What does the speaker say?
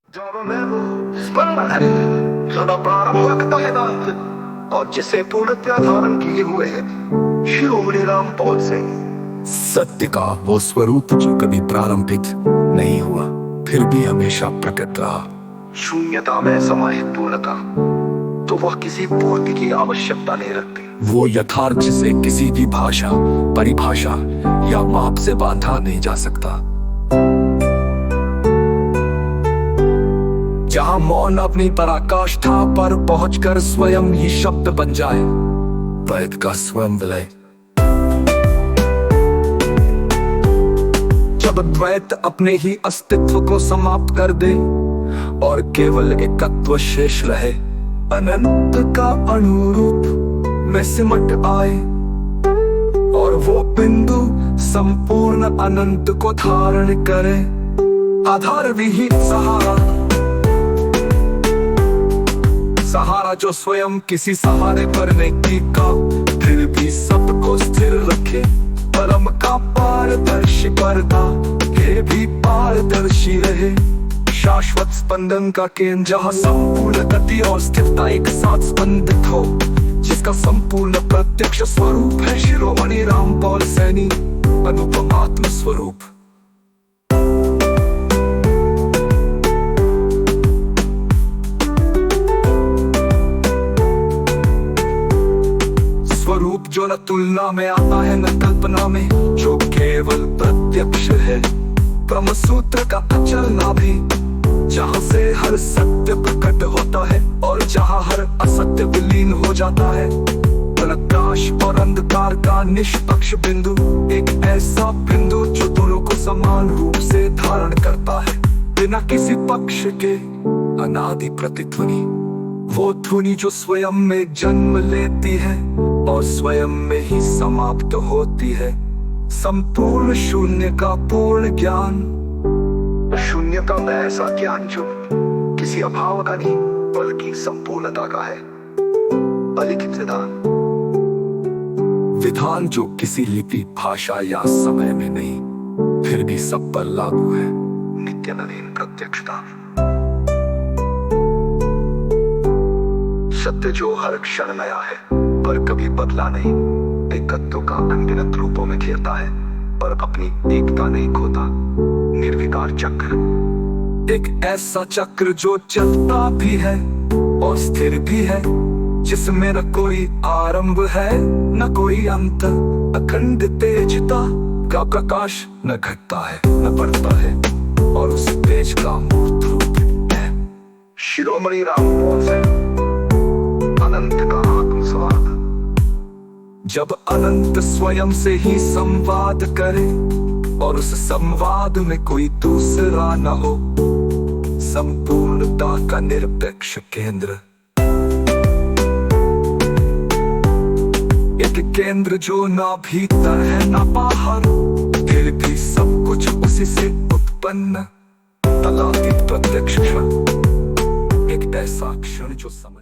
जब मैं वो स्पंदन है सदा प्रारंभ रखता है दांत और जिसे पूर्णतया धारण किए हुए है शिरोमणि रामपाल सिंह। सत्य का वो स्वरूप जो कभी प्रारंभिक नहीं हुआ फिर भी हमेशा प्रकट रहा। शून्यता में समाहित पूर्णता तो वह किसी पूर्ति की आवश्यकता नहीं रखती। वो यथार्थ जिसे किसी भी भाषा, परिभाषा या माप से बांधा नहीं जा सकता। जहां मौन अपनी पराकाष्ठा पर पहुंचकर स्वयं ही शब्द बन जाए, द्वैत का स्वयं विलय। जब द्वैत अपने ही अस्तित्व को समाप्त कर दे और केवल एकत्व शेष रहे, अनंत का अनुरूप में सिमट आए और वो बिंदु संपूर्ण अनंत को धारण करे। आधार विहीन सहारा जो स्वयं किसी सहारे पर नहीं टिका फिर भी सबको स्थिर रखे। परम का पारदर्शी पर्दा ये भी पारदर्शी रहे। शाश्वत स्पंदन का केंद्र जहाँ संपूर्ण गति और स्थिरता एक साथ स्पंदित हो, जिसका संपूर्ण प्रत्यक्ष स्वरूप है शिरोमणि रामपाल सैनी अनुपम आत्म स्वरूप। स्वरूप जो न तुलना में आता है न कल्पना में, जो केवल प्रत्यक्ष है। ब्रह्म सूत्र का अचल नाभि जहाँ से हर सत्य प्रकट होता है और जहाँ हर असत्य विलीन हो जाता है। प्रकाश और अंधकार का निष्पक्ष बिंदु, एक ऐसा बिंदु जो दोनों को समान रूप से धारण करता है बिना किसी पक्ष के। अनादि प्रतिध्वनि, वो ध्वनि जो स्वयं में जन्म लेती है और स्वयं में ही समाप्त होती है। संपूर्ण शून्य का पूर्ण ज्ञान, शून्यता में ऐसा ज्ञान जो किसी अभाव का नहीं बल्कि संपूर्णता का है। अलिखित विधान जो किसी लिपि, भाषा या समय में नहीं फिर भी सब पर लागू है। नित्य नवीन प्रत्यक्षता, सत्य जो हर क्षण नया है पर कभी बदला नहीं। एकत्व का अनगिनत रूपों में घेरता है पर अपनी एकता नहीं खोता। निर्विकार चक्र, एक ऐसा चक्र जो चलता भी है और स्थिर भी है, जिसमें न कोई आरंभ है न कोई अंत। अखंड तेजता का प्रकाश न घटता है न बढ़ता है और उस तेज का मूर्त रूप है शिरोमणि रामपाल सिंह अनंत का आत्मस्वाद। जब अनंत स्वयं से ही संवाद करे और उस संवाद में कोई दूसरा न हो, संपूर्णता का निरपेक्ष केंद्र। एक केंद्र जो ना भीतर है ना बाहर, फिर भी सब कुछ उसी से उत्पन्न। तलातीत प्रत्यक्ष क्षण, एक ऐसा क्षण जो समय